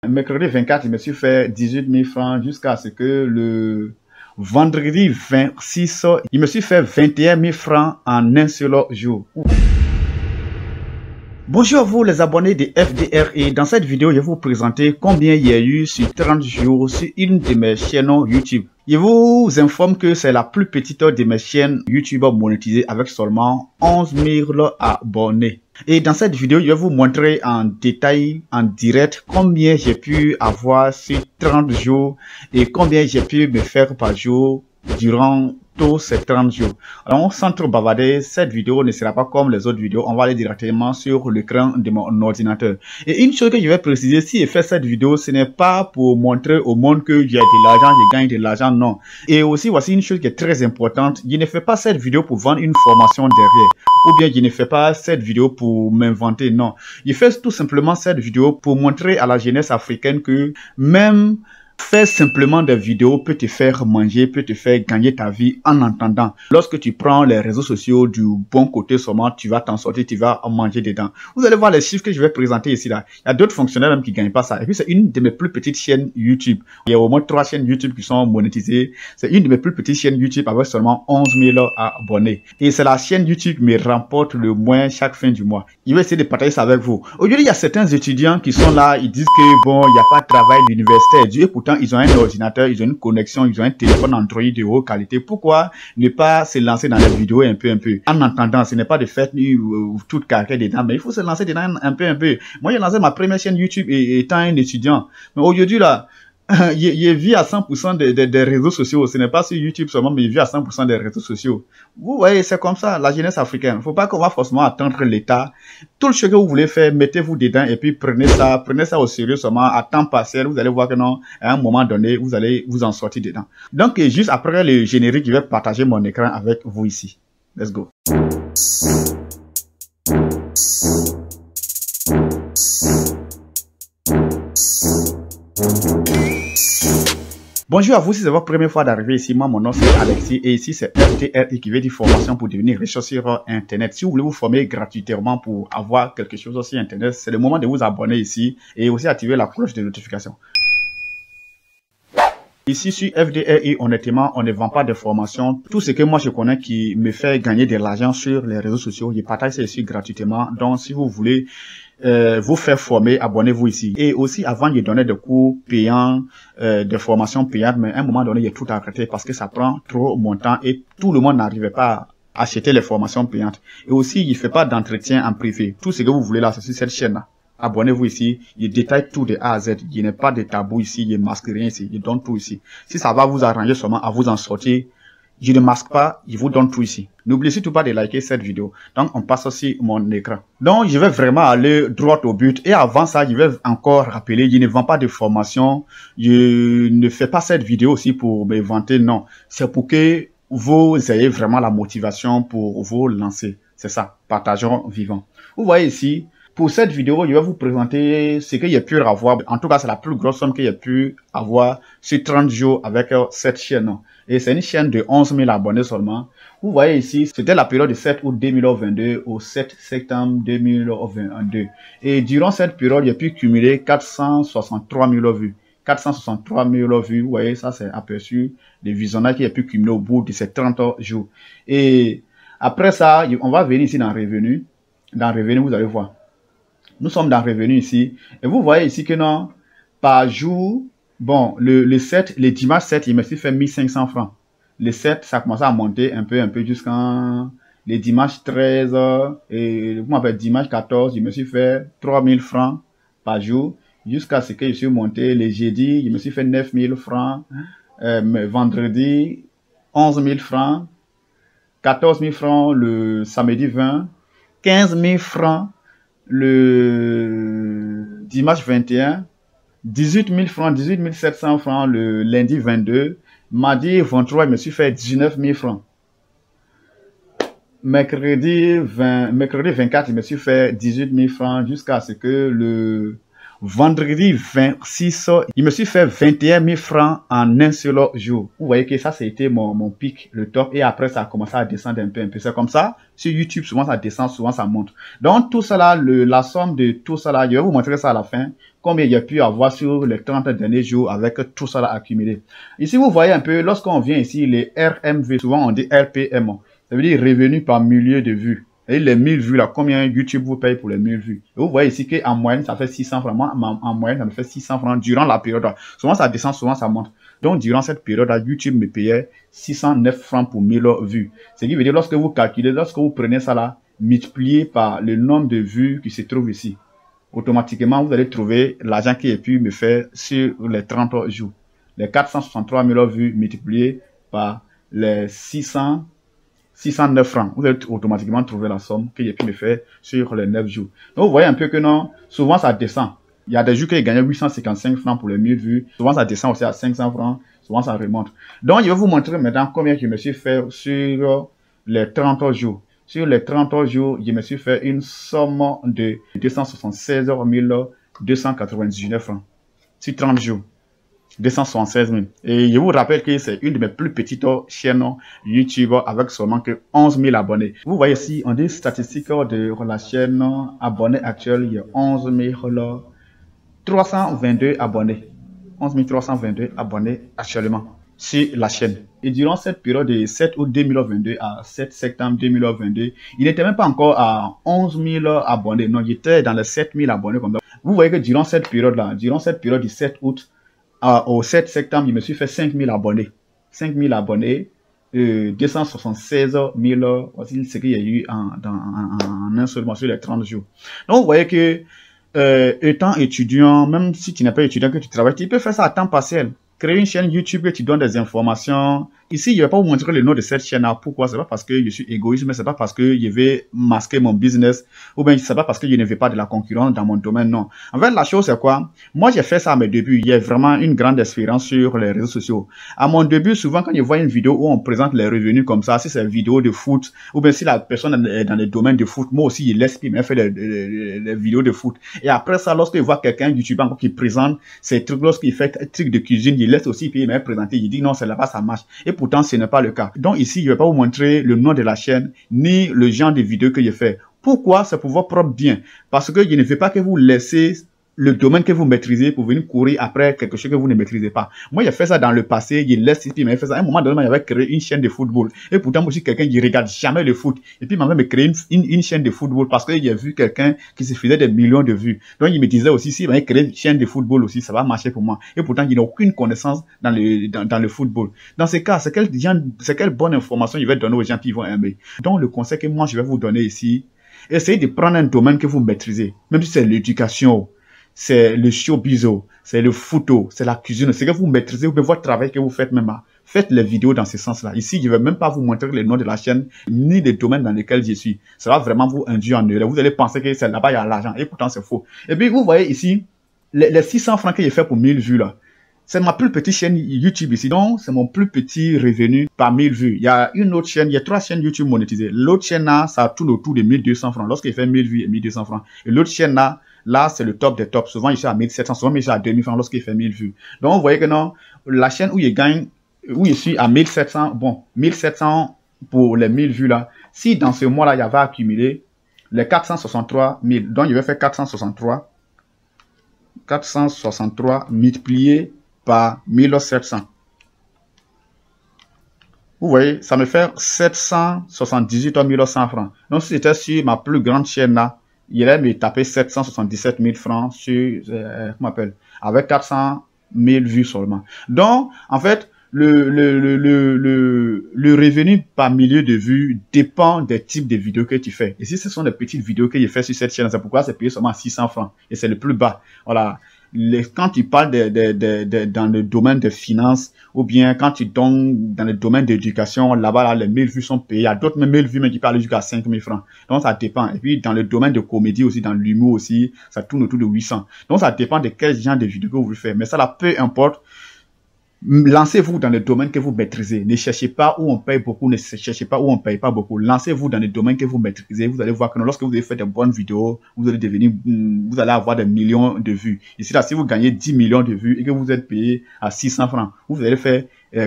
Mercredi 24, je me suis fait 18 000 francs jusqu'à ce que le vendredi 26, je me suis fait 21 000 francs en un seul jour. Bonjour à vous les abonnés de FDR et dans cette vidéo, je vais vous présenter combien il y a eu sur 30 jours sur une de mes chaînes YouTube. Je vous informe que c'est la plus petite de mes chaînes YouTube monétisées avec seulement 11 000 abonnés. Et dans cette vidéo, je vais vous montrer en détail, en direct, combien j'ai pu avoir sur 30 jours et combien j'ai pu me faire par jour durant tous ces 30 jours. Alors, sans trop bavarder, cette vidéo ne sera pas comme les autres vidéos. On va aller directement sur l'écran de mon ordinateur. Et une chose que je vais préciser, si je fais cette vidéo, ce n'est pas pour montrer au monde que j'ai de l'argent, je gagne de l'argent, non. Et aussi, voici une chose qui est très importante. Je ne fais pas cette vidéo pour vendre une formation derrière. Ou bien je ne fais pas cette vidéo pour m'inventer, non. Je fais tout simplement cette vidéo pour montrer à la jeunesse africaine que même faire simplement des vidéos peut te faire manger, peut te faire gagner ta vie en entendant. Lorsque tu prends les réseaux sociaux du bon côté seulement, tu vas t'en sortir, tu vas en manger dedans. Vous allez voir les chiffres que je vais présenter ici là. Il y a d'autres fonctionnaires même qui gagnent pas ça. Et puis c'est une de mes plus petites chaînes YouTube. Il y a au moins 3 chaînes YouTube qui sont monétisées. C'est une de mes plus petites chaînes YouTube avec seulement 11 000 abonnés. Et c'est la chaîne YouTube qui me remporte le moins chaque fin du mois. Je vais essayer de partager ça avec vous. Aujourd'hui, il y a certains étudiants qui sont là, ils disent que bon, il n'y a pas de travail d'université. Et pourtant, ils ont un ordinateur, ils ont une connexion, ils ont un téléphone Android de haute qualité. Pourquoi ne pas se lancer dans les vidéos un peu? En entendant, ce n'est pas de faire toute carrière dedans, mais il faut se lancer dedans un peu. Moi, j'ai lancé ma première chaîne YouTube étant un étudiant. Mais aujourd'hui, là, je vis à 100% des réseaux sociaux. Ce n'est pas sur YouTube seulement, mais je vis à 100% des réseaux sociaux. Vous voyez, c'est comme ça, la jeunesse africaine. Il ne faut pas qu'on va forcément attendre l'État. Tout ce que vous voulez faire, mettez-vous dedans et puis prenez ça au sérieux seulement à temps partiel. Vous allez voir que non, à un moment donné, vous allez vous en sortir dedans. Donc, juste après le générique, je vais partager mon écran avec vous ici. Let's go. Bonjour à vous, si c'est votre première fois d'arriver ici, moi mon nom c'est Alexis et ici c'est FDR qui veut dire formation pour devenir riche sur Internet. Si vous voulez vous former gratuitement pour avoir quelque chose sur Internet, c'est le moment de vous abonner ici et aussi activer la cloche de notification. Ici sur FDRI, honnêtement, on ne vend pas de formation. Tout ce que moi je connais qui me fait gagner de l'argent sur les réseaux sociaux, je partage ça ici gratuitement. Donc si vous voulez vous faire former, abonnez-vous ici. Et aussi avant de donner des cours payants, des formations payantes, mais à un moment donné, il y a tout arrêté parce que ça prend trop mon temps et tout le monde n'arrivait pas à acheter les formations payantes. Et aussi, il ne fait pas d'entretien en privé. Tout ce que vous voulez là, c'est sur cette chaîne-là. Abonnez-vous ici, il détaille tout de A à Z. Il n'y a pas de tabou ici, il ne masque rien ici, il donne tout ici. Si ça va vous arranger seulement à vous en sortir, je ne masque pas, il vous donne tout ici. N'oubliez surtout pas de liker cette vidéo. Donc, on passe aussi mon écran. Donc, je vais vraiment aller droit au but. Et avant ça, je vais encore rappeler, je ne vends pas de formation. Je ne fais pas cette vidéo aussi pour me vanter, non. C'est pour que vous ayez vraiment la motivation pour vous lancer. C'est ça, partageons vivant. Vous voyez ici, pour cette vidéo, je vais vous présenter ce qu'il y a pu avoir. En tout cas, c'est la plus grosse somme qu'il y a pu avoir sur 30 jours avec cette chaîne. Et c'est une chaîne de 11 000 abonnés seulement. Vous voyez ici, c'était la période de 7 août 2022 au 7 septembre 2022. Et durant cette période, j'ai pu cumuler 463 000 vues. 463 000 vues, vous voyez, ça c'est aperçu des visionnages qu'il a pu cumuler au bout de ces 30 jours. Et après ça, on va venir ici dans Revenu. Dans Revenu, vous allez voir. Nous sommes dans Revenu ici. Et vous voyez ici que non, par jour, bon, le 7, le dimanche 7, il me suis fait 1500 francs. Le 7, ça a commencé à monter un peu jusqu'en le dimanche 13 et dimanche 14, il me suis fait 3000 francs par jour jusqu'à ce que je suis monté le jeudi, il me suis fait 9000 francs, vendredi 11 000 francs, 14 000 francs le samedi 20, 15 000 francs le dimanche 21, 18 000 francs, 18 700 francs le lundi 22, mardi 23, je me suis fait 19 000 francs. Mercredi 24, je me suis fait 18 000 francs jusqu'à ce que le vendredi 26, il me suis fait 21 000 francs en un seul jour. Vous voyez que ça, c'était mon pic, le top. Et après, ça a commencé à descendre un peu. C'est comme ça. Sur YouTube, souvent, ça descend, souvent, ça monte. Donc, tout ça là, la somme de tout ça là, je vais vous montrer ça à la fin. Combien il y a pu avoir sur les 30 derniers jours avec tout ça là accumulé. Ici, vous voyez un peu, lorsqu'on vient ici, les RMV, souvent on dit RPM. Ça veut dire revenu par millier de vues. Et les 1000 vues là, combien YouTube vous paye pour les 1000 vues? Et vous voyez ici qu'en moyenne, ça fait 600 francs. Moi, en moyenne, ça me fait 600 francs durant la période là. Souvent, ça descend, souvent, ça monte. Donc, durant cette période là, YouTube me payait 609 francs pour 1000 vues. Ce qui veut dire, lorsque vous calculez, lorsque vous prenez ça là, multiplié par le nombre de vues qui se trouve ici, automatiquement, vous allez trouver l'argent qui a pu me faire sur les 30 jours. Les 463 000 vues multipliées par les 609 francs. Vous allez automatiquement trouver la somme que j'ai pu me faire sur les 9 jours. Donc, vous voyez un peu que non, souvent ça descend. Il y a des jours que j'ai gagné 855 francs pour les 1000 vues. Souvent ça descend aussi à 500 francs. Souvent ça remonte. Donc, je vais vous montrer maintenant combien je me suis fait sur les 30 jours. Sur les 30 jours, je me suis fait une somme de 276 299 francs. Sur 30 jours. 276 000. Et je vous rappelle que c'est une de mes plus petites chaînes YouTube avec seulement que 11 000 abonnés. Vous voyez ici, on dit statistiques de la chaîne abonnés actuelle, il y a 11 322 abonnés. 11 322 abonnés actuellement sur la chaîne. Et durant cette période de 7 août 2022 à 7 septembre 2022, il n'était même pas encore à 11 000 abonnés. Non, il était dans les 7 000 abonnés comme ça. Vous voyez que durant cette période-là, durant cette période du 7 août au 7 septembre, il me suis fait 5 000 abonnés. 5 000 abonnés, 276 000, voici ce qu'il y a eu en un seul mois sur les 30 jours. Donc, vous voyez que, étant étudiant, même si tu n'es pas étudiant, que tu travailles, tu peux faire ça à temps partiel. Créer une chaîne YouTube et tu donnes des informations. Ici, je ne vais pas vous montrer le nom de cette chaîne-là. Pourquoi? C'est pas parce que je suis égoïste, mais c'est pas parce que je vais masquer mon business, ou bien c'est pas parce que je ne veux pas de la concurrence dans mon domaine, non. En fait, la chose, c'est quoi? Moi, j'ai fait ça à mes débuts. Il y a vraiment une grande expérience sur les réseaux sociaux. À mon début, souvent, quand je vois une vidéo où on présente les revenus comme ça, si c'est une vidéo de foot, ou bien si la personne est dans le domaine de foot, moi aussi, il laisse, il m'a fait les vidéos de foot. Et après ça, lorsque je vois quelqu'un YouTube encore qui présente ces trucs, lorsqu'il fait un truc de cuisine, il laisse aussi, puis il m'a présenté, il dit non, c'est là-bas, ça marche. Et pourtant, ce n'est pas le cas. Donc ici, je ne vais pas vous montrer le nom de la chaîne, ni le genre de vidéo que je fais. Pourquoi? C'est pour votre propre bien. Parce que je ne veux pas que vous laissez le domaine que vous maîtrisez pour venir courir après quelque chose que vous ne maîtrisez pas. Moi, j'ai fait ça dans le passé, il laisse ici, mais fait ça. À un moment donné, j'avais créé une chaîne de football. Et pourtant, moi aussi, quelqu'un qui regarde jamais le foot. Et puis, il m'a même créé une chaîne de football parce que j'ai vu quelqu'un qui se faisait des millions de vues. Donc, il me disait aussi, si il m'a créé une chaîne de football aussi, ça va marcher pour moi. Et pourtant, il n'a aucune connaissance dans le football. Dans ce cas, c'est quelle bonne information il va donner aux gens qui vont aimer. Donc, le conseil que moi, je vais vous donner ici, essayez de prendre un domaine que vous maîtrisez. Même si c'est l'éducation, c'est le showbiz, c'est le photo, c'est la cuisine, c'est que vous maîtrisez, ou bien votre travail que vous faites même. Faites les vidéos dans ce sens-là. Ici, je ne vais même pas vous montrer le nom de la chaîne, ni les domaines dans lesquels je suis. Ça va vraiment vous induire en erreur. Vous allez penser que c'est là-bas, il y a l'argent. Et pourtant, c'est faux. Et puis, vous voyez ici, les 600 francs que j'ai fait pour 1000 vues là. C'est ma plus petite chaîne YouTube ici. Donc, c'est mon plus petit revenu par 1000 vues. Il y a une autre chaîne, il y a 3 chaînes YouTube monétisées. L'autre chaîne là, ça tourne autour de 1200 francs. Lorsqu'il fait 1000 vues et 1200 francs. Et l'autre chaîne là, c'est le top des tops. Souvent, il est à 1700, souvent, il est à 2000 francs lorsqu'il fait 1000 vues. Donc, vous voyez que non, la chaîne où il gagne, où je suis à 1700, bon, 1700 pour les 1000 vues là. Si dans ce mois-là, il y avait accumulé les 463 000, donc il va faire 463 multiplié par 1700. Vous voyez, ça me fait 778 100 francs. Donc, si c'était sur ma plus grande chaîne là, il allait me taper 777 000 francs sur, comment on appelle, avec 400 000 vues seulement. Donc, en fait, le revenu par millier de vues dépend des types de vidéos que tu fais. Ici, ce sont des petites vidéos que je fais sur cette chaîne. C'est pourquoi c'est payé seulement 600 francs. Et c'est le plus bas. Voilà. Quand tu parles dans le domaine de finances, ou bien quand tu donnes dans le domaine d'éducation, là-bas, là, les 1000 vues sont payées. Il y a d'autres 1000 vues, mais qui parlent jusqu'à 5000 francs. Donc, ça dépend. Et puis, dans le domaine de comédie aussi, dans l'humour aussi, ça tourne autour de 800. Donc, ça dépend de quel genre de vidéo que vous voulez faire. Mais ça, là, peu importe. Lancez-vous dans le domaine que vous maîtrisez. Ne cherchez pas où on paye beaucoup, ne cherchez pas où on paye pas beaucoup. Lancez-vous dans le domaine que vous maîtrisez. Vous allez voir que lorsque vous allez faire de bonnes vidéos, vous allez devenir, vous allez avoir des millions de vues. Ici, là, si vous gagnez 10 millions de vues et que vous êtes payé à 600 francs, vous allez faire,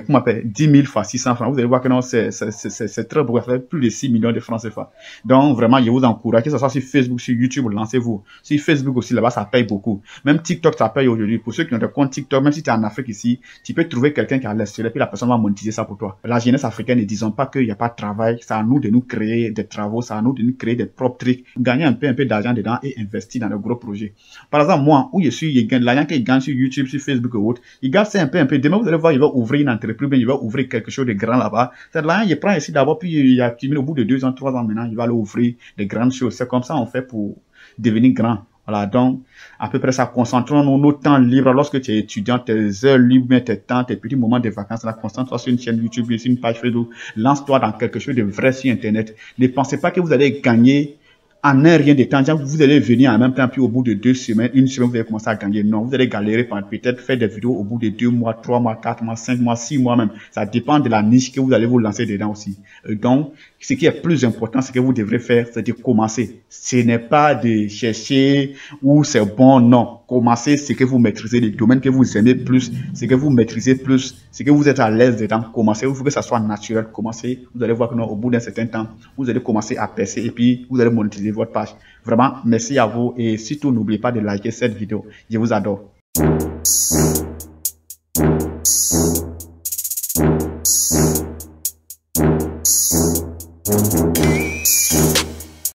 comment on appelle, 10 000 fois 600 francs. Vous allez voir que non, c'est très beau. Ça fait plus de 6 millions de francs CFA. Donc, vraiment, je vous encourage, que ce soit sur Facebook, sur YouTube, lancez-vous. Sur Facebook aussi, là-bas, ça paye beaucoup. Même TikTok, ça paye aujourd'hui. Pour ceux qui ont des comptes TikTok, même si tu es en Afrique ici, tu peux trouver quelqu'un qui a l'extérieur, puis la personne va monétiser ça pour toi. La jeunesse africaine, ne disons pas qu'il n'y a pas de travail. C'est à nous de nous créer des travaux, c'est à nous de nous créer des propres trucs, gagner un peu d'argent dedans et investir dans de gros projets. Par exemple, moi, où je suis, l'argent qu'il gagne sur YouTube, sur Facebook ou autre, il gagne ça un peu. Demain, vous allez voir, il va ouvrir une entreprise, il va ouvrir quelque chose de grand là-bas. C'est de l'argent, il prend ici d'abord, puis il accumule au bout de 2 ans, 3 ans maintenant, il va aller ouvrir de grandes choses. C'est comme ça on fait pour devenir grand. Voilà, donc, à peu près ça, concentrons nos temps libres. Lorsque tu es étudiant, tes heures libres, tes temps, tes petits moments de vacances, là, concentre-toi sur une chaîne YouTube, sur une page Facebook, lance-toi dans quelque chose de vrai sur Internet. Ne pensez pas que vous allez gagner en un rien de temps. Vous allez venir en même temps, puis au bout de 2 semaines, une semaine, vous allez commencer à gagner. Non, vous allez galérer pendant peut-être faire des vidéos au bout de 2 mois, 3 mois, 4 mois, 5 mois, 6 mois même. Ça dépend de la niche que vous allez vous lancer dedans aussi. Donc, ce qui est plus important, ce que vous devrez faire, c'est de commencer. Ce n'est pas de chercher où c'est bon, non. Commencez ce que vous maîtrisez, les domaines que vous aimez plus, ce que vous maîtrisez plus, ce que vous êtes à l'aise dedans. Commencez, il faut que ça soit naturel. Commencez, vous allez voir que non, au bout d'un certain temps, vous allez commencer à percer et puis vous allez monétiser votre page. Vraiment, merci à vous et surtout, n'oubliez pas de liker cette vidéo. Je vous adore.